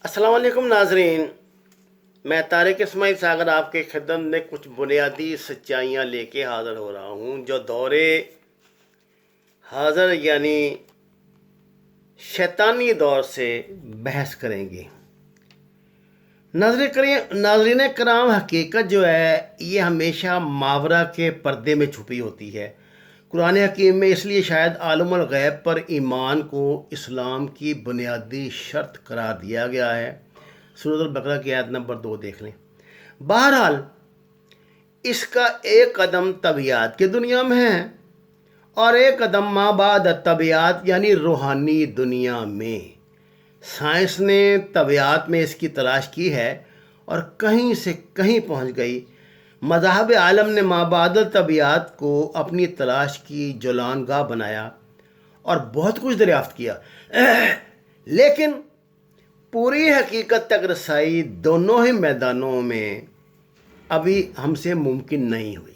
السلام علیکم ناظرین، میں طارق اسماعیل ساگر آپ کے خدمت میں کچھ بنیادی سچائیاں لے کے حاضر ہو رہا ہوں جو دور حاضر یعنی شیطانی دور سے بحث کریں گے۔ ناظرین کرام، حقیقت جو ہے یہ ہمیشہ ماورا کے پردے میں چھپی ہوتی ہے۔ قرآن حکیم میں اس لیے شاید عالم الغیب پر ایمان کو اسلام کی بنیادی شرط قرار دیا گیا ہے۔ سورۃ البقرہ کی آیت نمبر 2 دیکھ لیں۔ بہرحال اس کا ایک قدم طبیعت کی دنیا میں ہے اور ایک قدم ما بعد طبیعت یعنی روحانی دنیا میں۔ سائنس نے طبیعت میں اس کی تلاش کی ہے اور کہیں سے کہیں پہنچ گئی۔ مذاہب عالم نے ما بعد طبیعت کو اپنی تلاش کی جولان گاہ بنایا اور بہت کچھ دریافت کیا، لیکن پوری حقیقت تک رسائی دونوں ہی میدانوں میں ابھی ہم سے ممکن نہیں ہوئی۔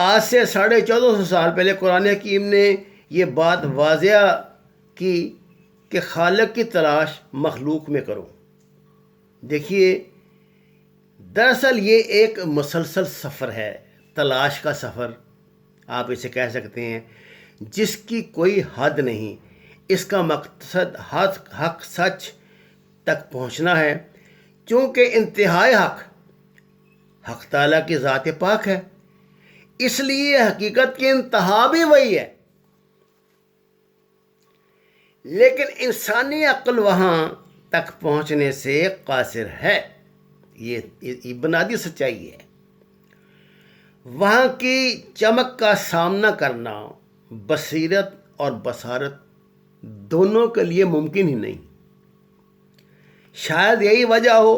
آج سے 1450 سال پہلے قرآن حکیم نے یہ بات واضح کی کہ خالق کی تلاش مخلوق میں کرو۔ دیکھیے، دراصل یہ ایک مسلسل سفر ہے، تلاش کا سفر آپ اسے کہہ سکتے ہیں، جس کی کوئی حد نہیں۔ اس کا مقصد حق سچ تک پہنچنا ہے، چونکہ انتہائی حق تعالیٰ کی ذات پاک ہے، اس لیے حقیقت کی انتہا بھی وہی ہے۔ لیکن انسانی عقل وہاں تک پہنچنے سے قاصر ہے، یہ بنیادی سچائی ہے۔ وہاں کی چمک کا سامنا کرنا بصیرت اور بصارت دونوں کے لیے ممکن ہی نہیں۔ شاید یہی وجہ ہو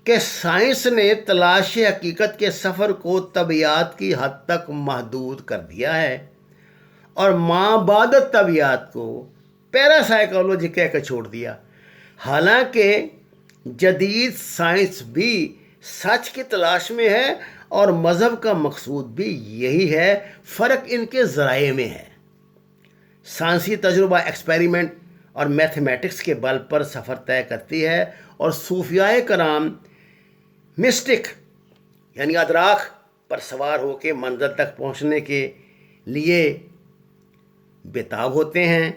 کہ سائنس نے تلاش حقیقت کے سفر کو طبیعت کی حد تک محدود کر دیا ہے اور ما بعد طبیعت کو پیراسائیکالوجی کہہ کے چھوڑ دیا۔ حالانکہ جدید سائنس بھی سچ کی تلاش میں ہے اور مذہب کا مقصود بھی یہی ہے، فرق ان کے ذرائع میں ہے۔ سائنسی تجربہ ایکسپیریمنٹ اور میتھمیٹکس کے بل پر سفر طے کرتی ہے اور صوفیاء کرام مسٹک یعنی ادراک پر سوار ہو کے منزل تک پہنچنے کے لیے بےتاب ہوتے ہیں،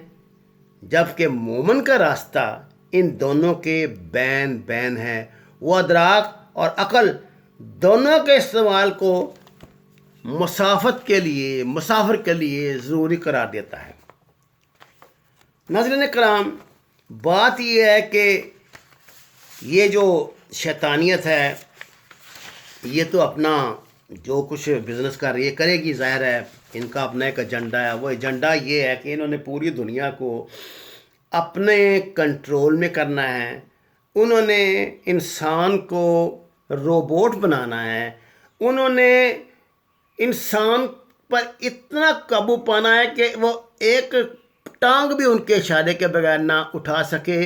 جبکہ مومن کا راستہ ان دونوں کے بین ہے۔ وہ ادراک اور عقل دونوں کے استعمال کو مسافر کے لیے ضروری قرار دیتا ہے۔ ناظرین کرام، بات یہ ہے کہ یہ جو شیطانیت ہے یہ تو اپنا جو کچھ بزنس کر رہی ہے کرے گی، ظاہر ہے ان کا اپنا ایک ایجنڈا ہے۔ وہ ایجنڈا یہ ہے کہ انہوں نے پوری دنیا کو اپنے کنٹرول میں کرنا ہے، انہوں نے انسان کو روبوٹ بنانا ہے، انہوں نے انسان پر اتنا قابو پانا ہے کہ وہ ایک ٹانگ بھی ان کے اشارے کے بغیر نہ اٹھا سکے۔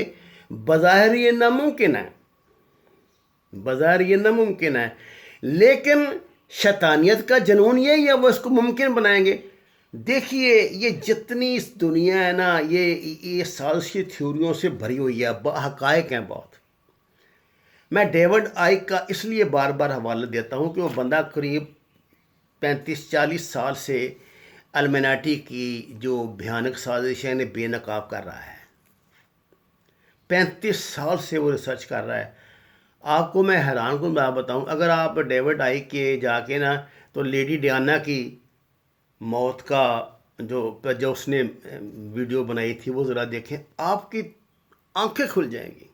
بظاہر یہ ناممکن ہے، لیکن شیطانیت کا جنون یہی ہے، وہ اس کو ممکن بنائیں گے۔ دیکھیے، یہ جتنی اس دنیا ہے نا، یہ سائنسی تھیوریوں سے بھری ہوئی ہے، حقائق ہیں بہت۔ میں ڈیوڈ آئک کا اس لیے بار بار حوالہ دیتا ہوں کہ وہ بندہ قریب 35-40 سال سے المناٹی کی جو بھیانک سازش ہے انہیں بے نقاب کر رہا ہے۔ 35 سال سے وہ ریسرچ کر رہا ہے۔ آپ کو میں حیران کن بات بتاؤں، اگر آپ ڈیوڈ آئک کے جا کے نا تو لیڈی ڈیانا کی موت کا جو اس نے ویڈیو بنائی تھی وہ ذرا دیکھیں، آپ کی آنکھیں کھل جائیں گی۔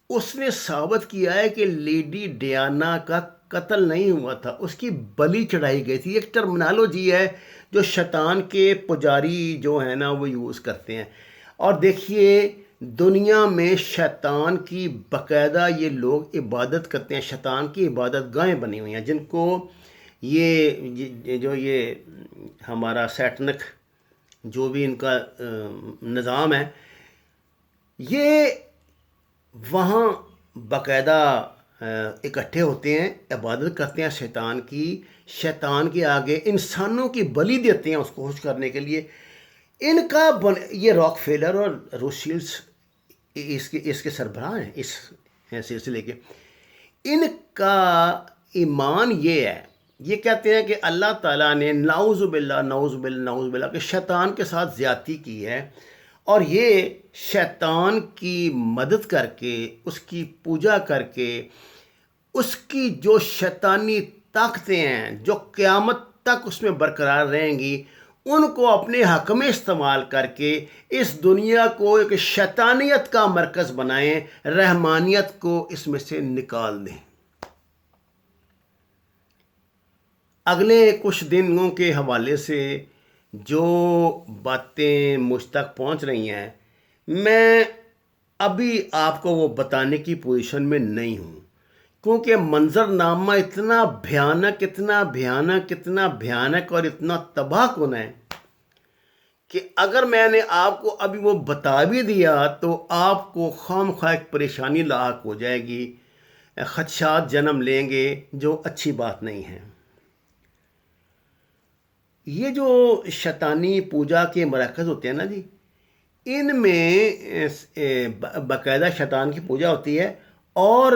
اس نے ثابت کیا ہے کہ لیڈی ڈیانا کا قتل نہیں ہوا تھا، اس کی بلی چڑھائی گئی تھی۔ ایک ٹرمنالوجی ہے جو شیطان کے پجاری جو ہیں نا وہ یوز کرتے ہیں۔ اور دیکھیے، دنیا میں شیطان کی باقاعدہ یہ لوگ عبادت کرتے ہیں، شیطان کی عبادت گاہیں بنی ہوئی ہیں، جن کو یہ ہمارا سیٹنک جو بھی ان کا نظام ہے، یہ وہاں باقاعدہ اکٹھے ہوتے ہیں، عبادت کرتے ہیں شیطان کے آگے انسانوں کی بلی دیتے ہیں اس کو خوش کرنے کے لیے۔ ان کا یہ راک فیلر اور روسیلز اس کے سربراہ ہیں اس سلسلے کے. ان کا ایمان یہ ہے، یہ کہتے ہیں کہ اللہ تعالیٰ نے نعوذ باللہ نعوذ باللہ نعوذ باللہ کہ شیطان کے ساتھ زیادتی کی ہے، اور یہ شیطان کی مدد کر کے، اس کی پوجا کر کے، اس کی جو شیطانی طاقتیں ہیں جو قیامت تک اس میں برقرار رہیں گی، ان کو اپنے حق میں استعمال کر کے اس دنیا کو ایک شیطانیت کا مرکز بنائیں، رحمانیت کو اس میں سے نکال دیں. اگلے کچھ دنوں کے حوالے سے جو باتیں مجھ تک پہنچ رہی ہیں، میں ابھی آپ کو وہ بتانے کی پوزیشن میں نہیں ہوں، کیونکہ منظر نامہ اتنا بھیانک اتنا بھیانک اتنا بھیانک اور اتنا تباہ کن ہے کہ اگر میں نے آپ کو ابھی وہ بتا بھی دیا تو آپ کو خام خواہ ایک پریشانی لاحق ہو جائے گی، خدشات جنم لیں گے جو اچھی بات نہیں ہے. یہ جو شیطانی پوجا کے مراکز ہوتے ہیں نا جی، ان میں باقاعدہ شیطان کی پوجا ہوتی ہے، اور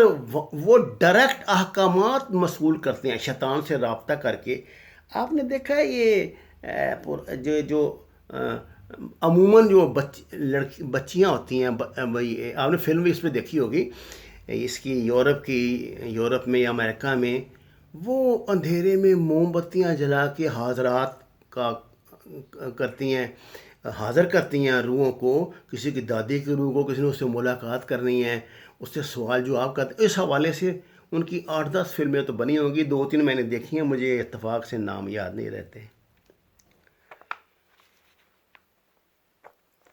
وہ ڈائریکٹ احکامات موصول کرتے ہیں شیطان سے رابطہ کر کے. آپ نے دیکھا ہے یہ جو عموماً جو بچیاں ہوتی ہیں، آپ نے فلم بھی اس پہ دیکھی ہوگی اس کی، یورپ میں یا امریکہ میں، وہ اندھیرے میں موم بتیاں جلا کے حاضرات کا کرتی ہیں، حاضر کرتی ہیں روحوں کو، کسی کی دادی کی روح کو کسی نے اس سے ملاقات کرنی ہے، اس سے سوال جواب کرتے. اس حوالے سے ان کی 8-10 فلمیں تو بنی ہوں گی، 2-3 میں نے دیکھی ہیں، مجھے اتفاق سے نام یاد نہیں رہتے.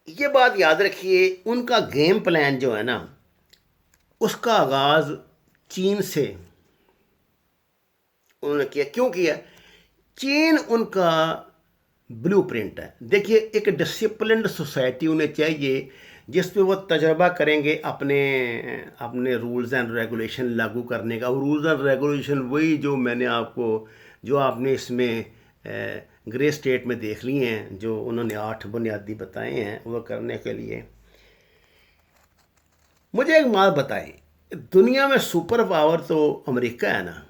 یہ بات یاد رکھیے، ان کا گیم پلان جو ہے نا، اس کا آغاز چین سے انہوں نے کیا. کیوں کیا؟ چین ان کا بلو پرنٹ ہے. دیکھیے، ایک ڈسپلنڈ سوسائٹی انہیں چاہیے جس پہ وہ تجربہ کریں گے اپنے رولز اینڈ ریگولیشن لاگو کرنے کا. رولز اینڈ ریگولیشن وہی جو آپ نے اس میں گرے اسٹیٹ میں دیکھ لی ہیں، جو انہوں نے 8 بنیادی بتائے ہیں وہ کرنے کے لیے. مجھے ایک بات بتائیں، دنیا میں سپر پاور تو امریکہ ہے نا.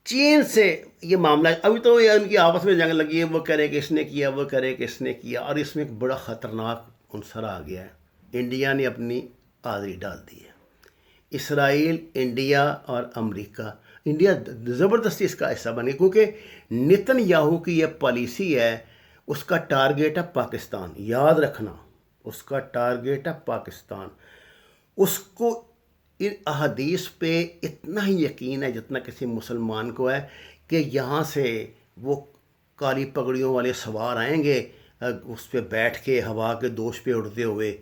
چین سے یہ معاملہ ابھی تو ان کی آپس میں جنگ لگی ہے، وہ کرے کہ اس نے کیا، وہ کرے کہ اس نے کیا، اور اس میں ایک بڑا خطرناک عنصر آ گیا ہے. انڈیا نے اپنی حاضری ڈال دی ہے. اسرائیل، انڈیا اور امریکہ. انڈیا زبردستی اس کا حصہ بن گیا، کیونکہ نتن یاہو کی یہ پالیسی ہے. اس کا ٹارگیٹ ہے پاکستان، یاد رکھنا، اس کا ٹارگیٹ ہے پاکستان. اس کو ان احادیث پہ اتنا ہی یقین ہے جتنا کسی مسلمان کو ہے کہ یہاں سے وہ کالی پگڑیوں والے سوار آئیں گے، اس پہ بیٹھ کے ہوا کے دوش پہ اڑتے ہوئے،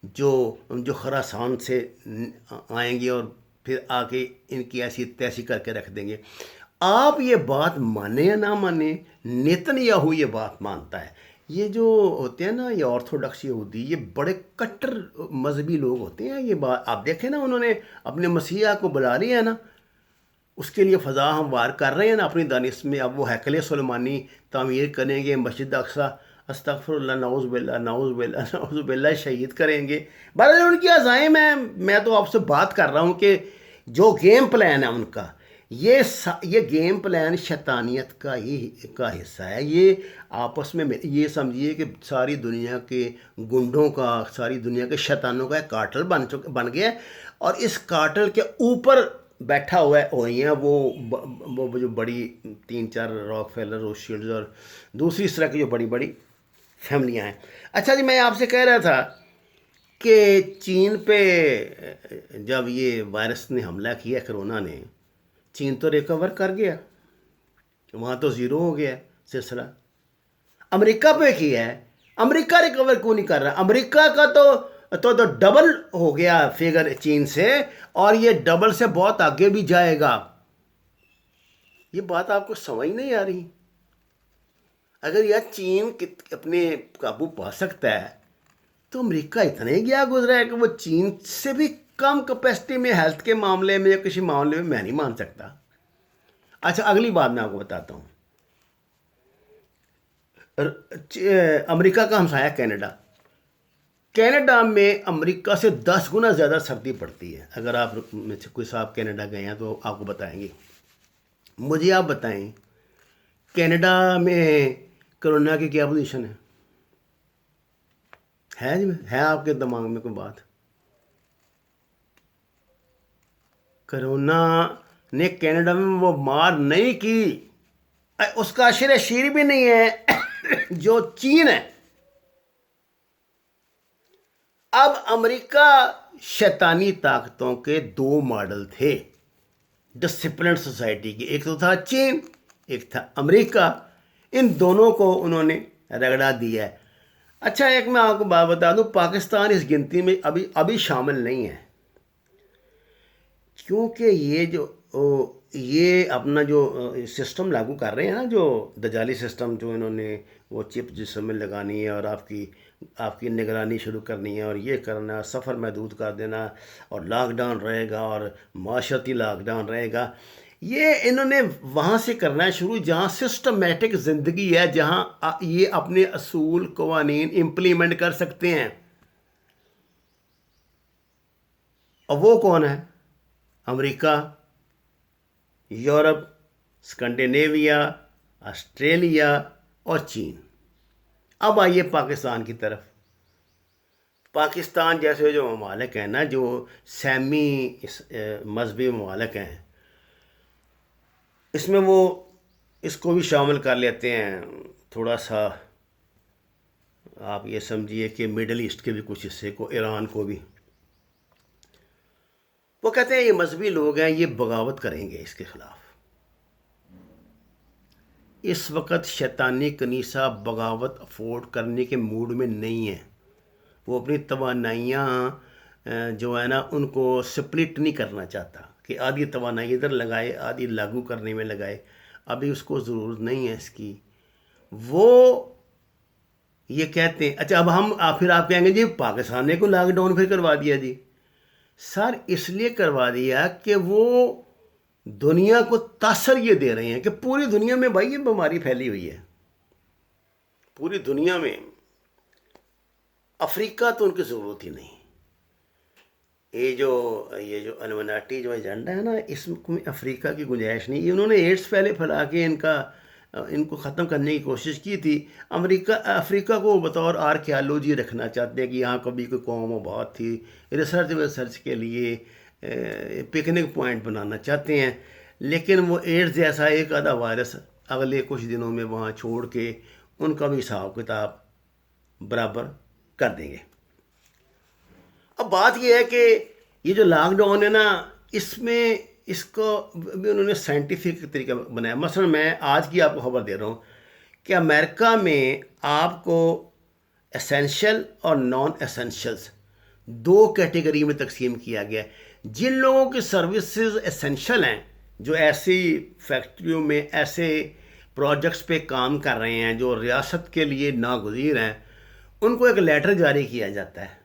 جو خراسان سے آئیں گے اور پھر آ کے ان کی ایسی تیسی کر کے رکھ دیں گے. آپ یہ بات مانیں یا نہ مانیں، نیتن یاہو یہ بات مانتا ہے. یہ جو ہوتے ہیں نا یہ آرتھوڈکس یہودی، یہ بڑے کٹر مذہبی لوگ ہوتے ہیں. یہ بات آپ دیکھیں نا، انہوں نے اپنے مسیحا کو بلا لیا ہے نا، اس کے لیے فضا ہموار کر رہے ہیں نا اپنی دانش میں. اب وہ ہیکل سلیمانی تعمیر کریں گے، مسجد اقصی، استغفر اللہ، نعوذ باللہ نعوذ باللہ نعوذ باللہ، شہید کریں گے. بہرحال ان کی عزائم ہیں. میں تو آپ سے بات کر رہا ہوں کہ جو گیم پلان ہے ان کا، یہ گیم پلان شیطانیت کا حصہ ہے. یہ آپس میں یہ سمجھیے کہ ساری دنیا کے گنڈوں کا، ساری دنیا کے شیطانوں کا ایک کارٹل بن گیا ہے، اور اس کارٹل کے اوپر بیٹھا ہوئی ہیں وہ جو بڑی 3-4 راک فیلر، روثشیلڈز اور دوسری اس طرح کی جو بڑی بڑی فیملیاں ہیں. اچھا جی، میں آپ سے کہہ رہا تھا کہ چین پہ جب یہ وائرس نے حملہ کیا، کرونا نے، چین تو ریکور کر گیا، وہاں تو زیرو ہو گیا سلسلہ. امریکہ پہ کیا ہے، امریکہ ریکور کیوں نہیں کر رہا؟ امریکہ کا تو ڈبل ہو گیا فگر چین سے، اور یہ ڈبل سے بہت آگے بھی جائے گا. یہ بات آپ کو سمجھ نہیں آ رہی؟ اگر یہ چین اپنے قابو پا سکتا ہے تو امریکہ اتنا ہی گیا گزرا ہے کہ وہ چین سے بھی کم کیپیسٹی میں ہیلتھ کے معاملے میں یا کسی معاملے میں نہیں مان سکتا. اچھا، اگلی بات میں آپ کو بتاتا ہوں. امریکہ کا ہمسایہ کینیڈا، کینیڈا میں امریکہ سے 10 گنا زیادہ سردی پڑتی ہے. اگر آپ میں سے کوئی صاحب کینیڈا گئے ہیں تو آپ کو بتائیں گے. مجھے آپ بتائیں کینیڈا میں کرونا کی کیا پوزیشن ہے آپ کے دماغ میں کوئی بات؟ کرونا نے کینیڈا میں وہ مار نہیں کی، اس کا اشر شیر بھی نہیں ہے جو چین ہے. اب امریکہ شیطانی طاقتوں کے 2 ماڈل تھے ڈسپلنڈ سوسائٹی کی، ایک تو تھا چین، ایک تھا امریکہ. ان دونوں کو انہوں نے رگڑا دیا ہے. اچھا ایک میں آپ کو بات بتا دوں، پاکستان اس گنتی میں ابھی شامل نہیں ہے، کیونکہ یہ اپنا جو سسٹم لاگو کر رہے ہیں نا، جو دجالی سسٹم جو انہوں نے وہ چپ جسم میں لگانی ہے اور آپ کی نگرانی شروع کرنی ہے اور یہ کرنا، سفر محدود کر دینا اور لاک ڈاؤن رہے گا اور معاشرتی لاک ڈاؤن رہے گا، یہ انہوں نے وہاں سے کرنا ہے شروع جہاں سسٹمیٹک زندگی ہے، جہاں یہ اپنے اصول قوانین امپلیمنٹ کر سکتے ہیں. اور وہ کون ہے؟ امریکہ، یورپ، اسکینڈینیویا، آسٹریلیا اور چین. اب آئیے پاکستان کی طرف. پاکستان جیسے جو ممالک ہیں نا، جو سیمی مذہبی ممالک ہیں، اس میں وہ اس کو بھی شامل کر لیتے ہیں تھوڑا سا. آپ یہ سمجھیے کہ مڈل ایسٹ کے بھی کچھ حصے کو، ایران کو بھی. وہ کہتے ہیں یہ مذہبی لوگ ہیں، یہ بغاوت کریں گے اس کے خلاف. اس وقت شیطانی کنیسہ بغاوت افورڈ کرنے کے موڈ میں نہیں ہے. وہ اپنی توانائیاں جو ہے نا ان کو سپلٹ نہیں کرنا چاہتا کہ آدھی توانائی ادھر لگائے آدھی لاگو کرنے میں لگائے. ابھی اس کو ضرورت نہیں ہے اس کی. وہ یہ کہتے ہیں اچھا اب پھر آپ کہیں گے جی پاکستان نے کو لاک ڈاؤن پھر کروا دیا. جی سر اس لیے کروا دیا کہ وہ دنیا کو تاثر یہ دے رہے ہیں کہ پوری دنیا میں بھائی یہ بیماری پھیلی ہوئی ہے، پوری دنیا میں. افریقہ تو ان کی ضرورت ہی نہیں. یہ جو المناٹی جو ایجنڈا ہے نا، اس میں افریقہ کی گنجائش نہیں. انہوں نے ایڈس پہلے پھیلا کے ان کو ختم کرنے کی کوشش کی تھی. افریقہ کو بطور آرکیالوجی رکھنا چاہتے ہیں کہ یہاں کبھی کوئی قوم آباد تھی، ریسرچ کے لیے پکنک پوائنٹ بنانا چاہتے ہیں. لیکن وہ ایڈز جیسا ایک آدھا وائرس اگلے کچھ دنوں میں وہاں چھوڑ کے ان کا بھی حساب کتاب برابر کر دیں گے. اب بات یہ ہے کہ یہ جو لاک ڈاؤن ہے نا، اس کو بھی انہوں نے سائنٹیفک طریقہ بنایا. مثلا میں آج کی آپ کو خبر دے رہا ہوں کہ امریکہ میں آپ کو اسینشل اور نان اسینشلس 2 کیٹیگری میں تقسیم کیا گیا ہے. جن لوگوں کی سروسز اسینشل ہیں، جو ایسی فیکٹریوں میں ایسے پروجیکٹس پہ کام کر رہے ہیں جو ریاست کے لیے ناگزیر ہیں، ان کو ایک لیٹر جاری کیا جاتا ہے.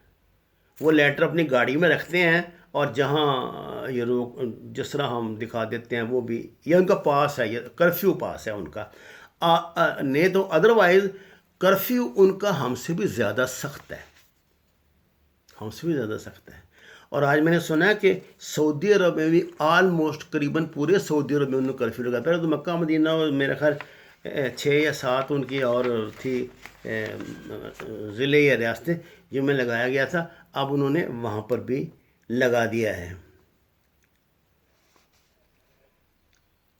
وہ لیٹر اپنی گاڑی میں رکھتے ہیں اور جہاں یہ لوگ جس طرح ہم دکھا دیتے ہیں وہ بھی، یہ ان کا پاس ہے، یہ کرفیو پاس ہے ان کا. نہیں تو ادروائز کرفیو ان کا ہم سے بھی زیادہ سخت ہے، ہم سے بھی زیادہ سخت ہے. اور آج میں نے سنا ہے کہ سعودی عرب میں بھی آلموسٹ قریباً پورے سعودی عرب میں انہوں نے کرفیو لگا. پہلے تو مکہ مدینہ اور میرا خیال 6 یا 7 ان کی اور تھی ضلع یا ریاستیں جن میں لگایا گیا تھا. اب انہوں نے وہاں پر بھی لگا دیا ہے.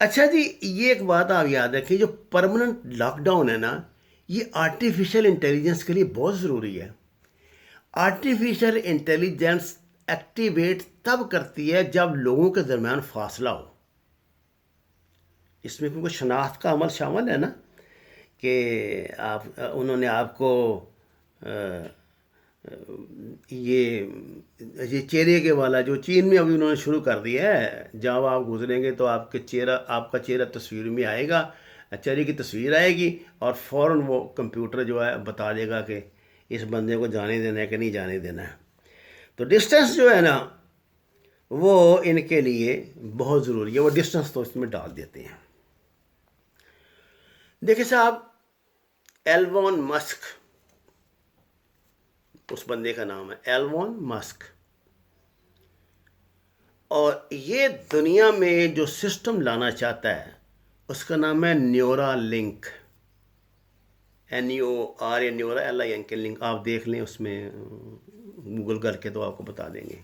اچھا جی یہ ایک بات آپ یاد رکھیں، جو پرماننٹ لاک ڈاؤن ہے نا، یہ آرٹیفیشل انٹیلیجنس کے لیے بہت ضروری ہے. آرٹیفیشل انٹیلیجنس ایکٹیویٹ تب کرتی ہے جب لوگوں کے درمیان فاصلہ ہو. اس میں کیونکہ شناخت کا عمل شامل ہے نا، کہ انہوں نے آپ کو یہ چہرے کے والا جو چین میں ابھی انہوں نے شروع کر دیا ہے، جب آپ گزریں گے تو آپ کا چہرہ تصویر میں آئے گا، چہرے کی تصویر آئے گی اور فوراً وہ کمپیوٹر جو ہے بتا دے گا کہ اس بندے کو جانے دینا ہے کہ نہیں جانے دینا ہے. تو ڈسٹنس جو ہے نا وہ ان کے لیے بہت ضروری ہے. وہ ڈسٹنس تو اس میں ڈال دیتے ہیں. دیکھیں صاحب، ایلون مسک اس بندے کا نام ہے ایلون مسک. اور یہ دنیا میں جو سسٹم لانا چاہتا ہے اس کا نام ہے نیورا لنک. NEOR یا نیورا LIN کے لنک آپ دیکھ لیں, اس میں گوگل کر کے تو آپ کو بتا دیں گے.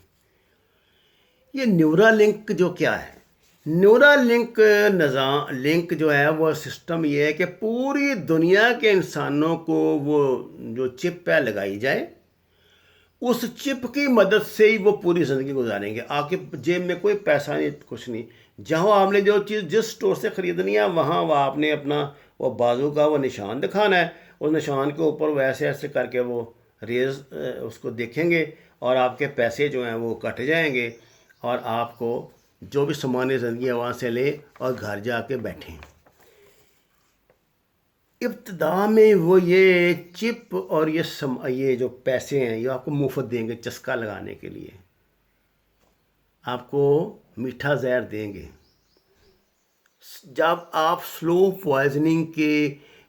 یہ نیورا لنک جو کیا ہے, نیورا لنک لنک جو ہے وہ سسٹم یہ ہے کہ پوری دنیا کے انسانوں کو وہ جو چپ ہے لگائی جائے, اس چپ کی مدد سے ہی وہ پوری زندگی گزاریں گے. آپ کے جیب میں کوئی پیسہ نہیں, کچھ نہیں. جہاں آپ نے جو چیز جس سٹور سے خریدنی ہے وہاں وہ آپ نے اپنا وہ بازو کا وہ نشان دکھانا ہے, اس نشان کے اوپر وہ ایسے ایسے کر کے وہ ریز اس کو دیکھیں گے اور آپ کے پیسے جو ہیں وہ کٹ جائیں گے, اور آپ کو جو بھی سامان زندگی ہے وہاں سے لے اور گھر جا کے بیٹھیں. ابتدا میں وہ یہ چپ اور یہ جو پیسے ہیں یہ آپ کو مفت دیں گے چسکا لگانے کے لیے, آپ کو میٹھا زہر دیں گے. جب آپ سلو پوائزننگ کے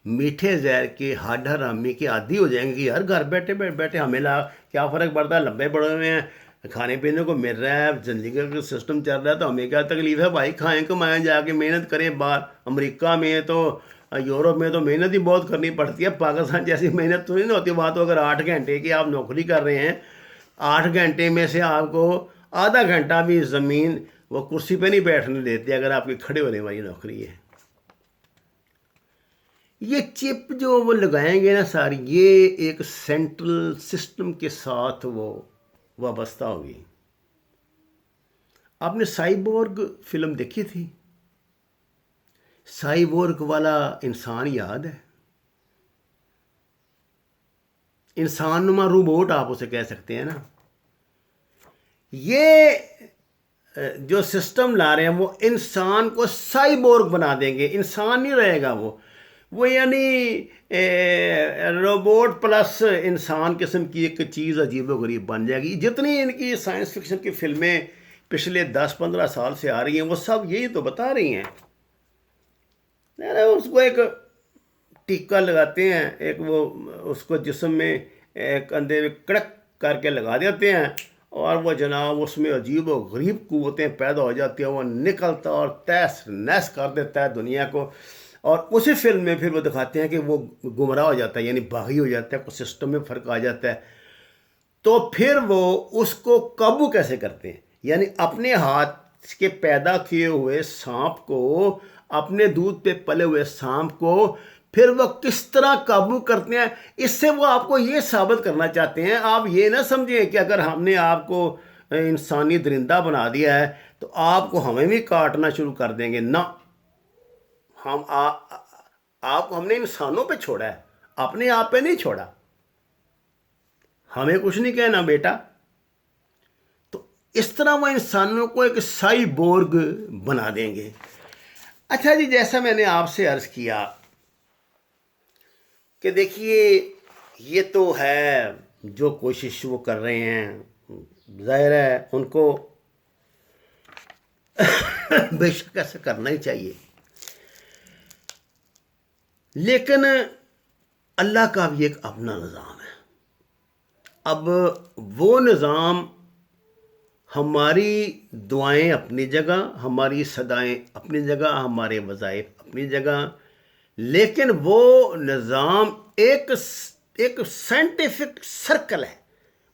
میٹھے زہر کے ہڈ حرامی کے عادی ہو جائیں گے کہ یار گھر بیٹھے بیٹھے ہمیں کیا فرق پڑتا ہے, لمبے بڑے ہوئے ہیں, کھانے پینے کو مل رہا ہے, زندگی کا سسٹم چل رہا ہے, تو ہمیں کیا تکلیف ہے بھائی, کھائیں کمائیں جا کے محنت کریں. باہر امریکہ میں تو یورپ میں تو محنت ہی بہت کرنی پڑتی ہے, پاکستان جیسی محنت تو نہیں ہوتی. وہاں تو اگر 8 گھنٹے کی آپ نوکری کر رہے ہیں, 8 گھنٹے میں سے آپ کو آدھا گھنٹہ بھی زمین وہ کرسی پہ نہیں بیٹھنے دیتے اگر آپ کی کھڑے ہونے والی نوکری ہے. یہ چپ جو وہ لگائیں گے نا ساری, یہ ایک سینٹرل سسٹم کے ساتھ وہ وابستہ ہوگی. آپ نے سائبورگ فلم دیکھی تھی؟ سائبورگ والا انسان یاد ہے؟ انسان نما روبوٹ آپ اسے کہہ سکتے ہیں نا. یہ جو سسٹم لا رہے ہیں وہ انسان کو سائبورگ بنا دیں گے, انسان نہیں رہے گا وہ یعنی روبوٹ پلس انسان قسم کی ایک چیز عجیب و غریب بن جائے گی. جتنی ان کی سائنس فکشن کی فلمیں پچھلے 10-15 سال سے آ رہی ہیں وہ سب یہی تو بتا رہی ہیں. اس کو ایک ٹیکا لگاتے ہیں, ایک وہ اس کو جسم میں ایک اندھے میں کڑک کر کے لگا دیتے ہیں, اور وہ جناب اس میں عجیب و غریب قوتیں پیدا ہو جاتی ہیں, وہ نکلتا اور تیس نیس کر دیتا ہے دنیا کو. اور اسی فلم میں پھر وہ دکھاتے ہیں کہ وہ گمراہ ہو جاتا ہے, یعنی باغی ہو جاتا ہے, کچھ سسٹم میں فرق آ جاتا ہے. تو پھر وہ اس کو قابو کیسے کرتے ہیں, یعنی اپنے ہاتھ کے پیدا کیے ہوئے سانپ کو, اپنے دودھ پہ پلے ہوئے سانپ کو پھر وہ کس طرح قابو کرتے ہیں. اس سے وہ آپ کو یہ ثابت کرنا چاہتے ہیں, آپ یہ نہ سمجھیں کہ اگر ہم نے آپ کو انسانی درندہ بنا دیا ہے تو آپ کو ہمیں بھی کاٹنا شروع کر دیں گے. نہ, آپ کو ہم نے انسانوں پہ چھوڑا ہے, اپنے آپ پہ نہیں چھوڑا. ہمیں کچھ نہیں کہنا بیٹا. تو اس طرح وہ انسانوں کو ایک سائبورگ بنا دیں گے. اچھا جی, جیسا میں نے آپ سے عرض کیا کہ دیکھیے یہ تو ہے جو کوشش وہ کر رہے ہیں, ظاہر ہے ان کو بے شک ایسا کرنا ہی چاہیے, لیکن اللہ کا بھی ایک اپنا نظام ہے. اب وہ نظام, ہماری دعائیں اپنی جگہ, ہماری صدائیں اپنی جگہ, ہمارے وظائف اپنی جگہ, لیکن وہ نظام ایک سائنٹیفک سرکل ہے,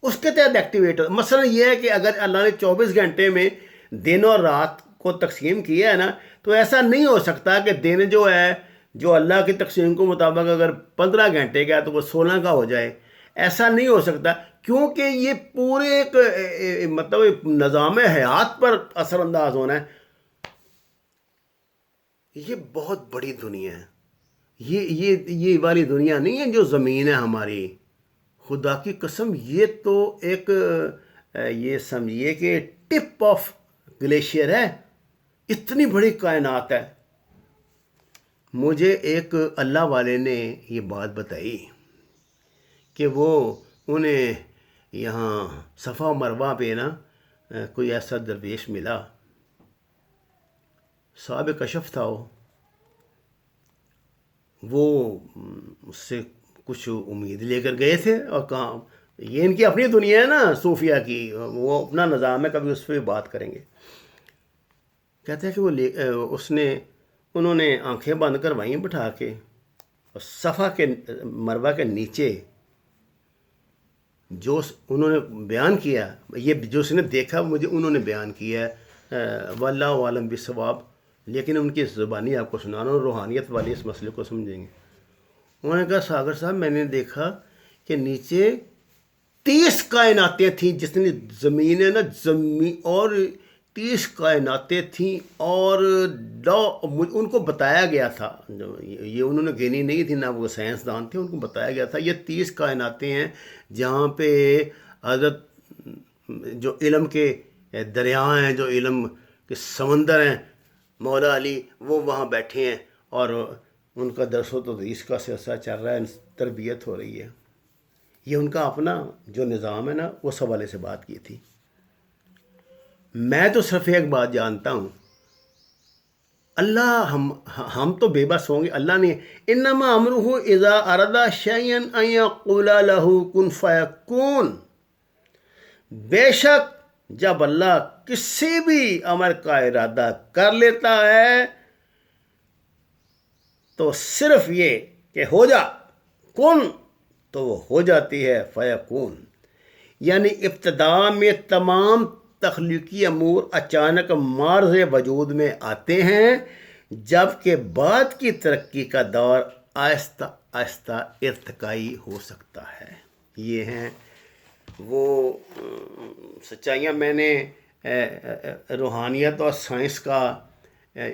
اس کے تحت ایکٹیویٹ ہو. مثلا یہ ہے کہ اگر اللہ نے 24 گھنٹے میں دن اور رات کو تقسیم کیا ہے نا, تو ایسا نہیں ہو سکتا کہ دن جو ہے جو اللہ کی تقسیم کے مطابق اگر 15 گھنٹے کا ہے تو وہ 16 کا ہو جائے. ایسا نہیں ہو سکتا, کیونکہ یہ پورے ایک مطلب نظام حیات پر اثر انداز ہونا ہے. یہ بہت بڑی دنیا ہے, یہ والی دنیا نہیں ہے جو زمین ہے ہماری. خدا کی قسم یہ تو ایک یہ سمجھیے کہ ٹپ آف گلیشیئر ہے, اتنی بڑی کائنات ہے. مجھے ایک اللہ والے نے یہ بات بتائی کہ وہ انہیں یہاں صفا مروہ پہ نا کوئی ایسا درویش ملا, صاحب کشف تھا, وہ اس سے کچھ امید لے کر گئے تھے اور کہاں یہ ان کی اپنی دنیا ہے نا صوفیہ کی، وہ اپنا نظام ہے، کبھی اس پہ بات کریں گے۔ کہتے ہیں کہ انہوں نے آنکھیں بند کروائیں بٹھا کے، اور صفا کے مروہ کے نیچے جو انہوں نے بیان کیا، یہ جو اس نے دیکھا مجھے انہوں نے بیان کیا ہے، واللہ عالم بالصواب، لیکن ان کی زبانی آپ کو سنا رہا ہوں، روحانیت والے اس مسئلے کو سمجھیں گے۔ انہوں نے کہا ساگر صاحب میں نے دیکھا کہ نیچے 30 کائناتیں تھیں، جس نے زمین ہے نا، زمین اور 30 کائناتیں تھیں، اور ان کو بتایا گیا تھا، یہ انہوں نے گنی نہیں تھی، نہ وہ سائنسدان تھے، ان کو بتایا گیا تھا یہ 30 کائناتیں ہیں جہاں پہ حضرت جو علم کے دریا ہیں، جو علم کے سمندر ہیں، مولا علی وہ وہاں بیٹھے ہیں، اور ان کا درس و تدریس کا سلسلہ چل رہا ہے، تربیت ہو رہی ہے۔ یہ ان کا اپنا جو نظام ہے نا، اس حوالے سے بات کی تھی۔ میں تو صرف ایک بات جانتا ہوں، اللہ ہم تو بے بس ہوں گے، اللہ نے انما امرہ اذا اراد شیئا ان یقول لہ کن فیکون، بے شک جب اللہ کسی بھی امر کا ارادہ کر لیتا ہے تو صرف یہ کہ ہو جا، کن، تو وہ ہو جاتی ہے، فیکون۔ یعنی ابتدا میں تمام تخلیقی امور اچانک معرض وجود میں آتے ہیں، جبکہ بعد کی ترقی کا دور آہستہ آہستہ ارتقائی ہو سکتا ہے۔ یہ ہیں وہ سچائیاں۔ میں نے روحانیت اور سائنس کا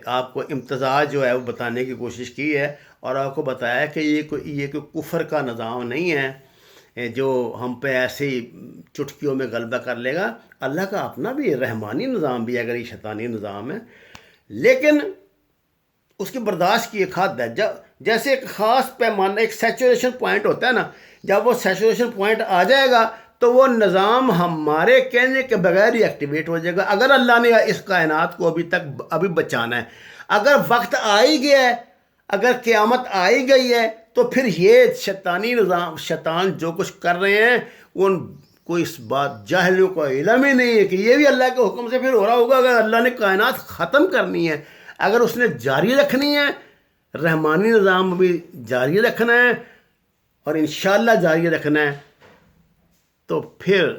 آپ کو امتزاج جو ہے وہ بتانے کی کوشش کی ہے، اور آپ کو بتایا کہ یہ کوئی کفر کا نظام نہیں ہے جو ہم پہ ایسے ہی چٹکیوں میں غلبہ کر لے گا۔ اللہ کا اپنا بھی رحمانی نظام بھی ہے، اگر یہ شیطانی نظام ہے، لیکن اس کی برداشت کی ایک حد ہے۔ جیسے ایک خاص پیمانہ، ایک سیچوریشن پوائنٹ ہوتا ہے نا، جب وہ سیچوریشن پوائنٹ آ جائے گا تو وہ نظام ہمارے کہنے کے بغیر ہی ایکٹیویٹ ہو جائے گا۔ اگر اللہ نے اس کائنات کو ابھی بچانا ہے، اگر وقت آ ہی گیا ہے، اگر قیامت آ ہی گئی ہے، تو پھر یہ شیطانی نظام، شیطان جو کچھ کر رہے ہیں، کوئی اس بات جاہلوں کو علم ہی نہیں ہے کہ یہ بھی اللہ کے حکم سے پھر ہو رہا ہوگا۔ اگر اللہ نے کائنات ختم کرنی ہے، اگر اس نے جاری رکھنی ہے، رحمانی نظام بھی جاری رکھنا ہے اور انشاءاللہ جاری رکھنا ہے، تو پھر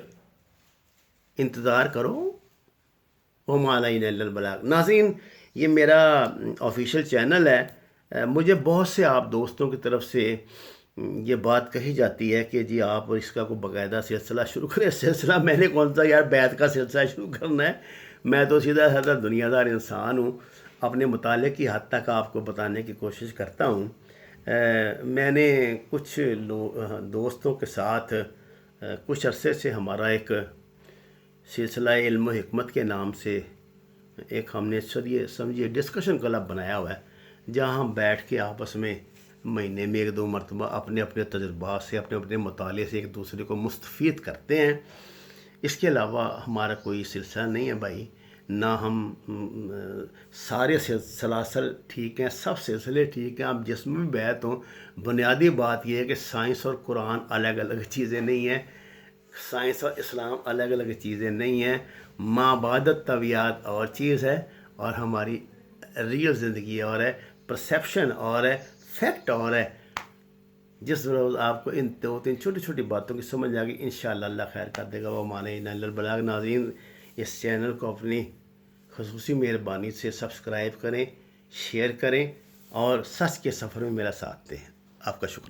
انتظار کرو، وما علینا الا البلاغ۔ ناظرین، یہ میرا آفیشیل چینل ہے، مجھے بہت سے آپ دوستوں کی طرف سے یہ بات کہی جاتی ہے کہ جی آپ اس کا کوئی باقاعدہ سلسلہ شروع کریں۔ سلسلہ میں نے کون سا یار بیعت کا سلسلہ شروع کرنا ہے، میں تو سیدھا سادہ دنیا دار انسان ہوں، اپنے مطالعے کی حد تک آپ کو بتانے کی کوشش کرتا ہوں۔ میں نے کچھ دوستوں کے ساتھ کچھ عرصے سے ہمارا ایک سلسلہ علم و حکمت کے نام سے ایک ہم نے سمجھیے ڈسکشن کلب بنایا ہوا ہے، جہاں ہم بیٹھ کے آپس میں مہینے میں 1-2 مرتبہ اپنے اپنے تجربات سے، اپنے اپنے مطالعے سے ایک دوسرے کو مستفید کرتے ہیں۔ اس کے علاوہ ہمارا کوئی سلسلہ نہیں ہے بھائی، نہ ہم سارے سلاسل ٹھیک ہیں، سب سلسلے ٹھیک ہیں، آپ جس میں بھی بیعت ہوں۔ بنیادی بات یہ ہے کہ سائنس اور قرآن الگ الگ چیزیں نہیں ہیں، سائنس اور اسلام الگ الگ چیزیں نہیں ہیں، ما بعد طبیعت اور چیز ہے، اور ہماری ریئل زندگی اور ہے، پرسیپشن اور ہے، فیکٹ اور ہے۔ جس روز آپ کو ان 2-3 چھوٹی چھوٹی باتوں کی سمجھ آ گئی، انشاءاللہ اللہ خیر کر دے گا، وما علینا الا البلاغ۔ ناظرین، اس چینل کو اپنی خصوصی مہربانی سے سبسکرائب کریں، شیئر کریں، اور سچ کے سفر میں میرا ساتھ دیں۔ آپ کا شکریہ۔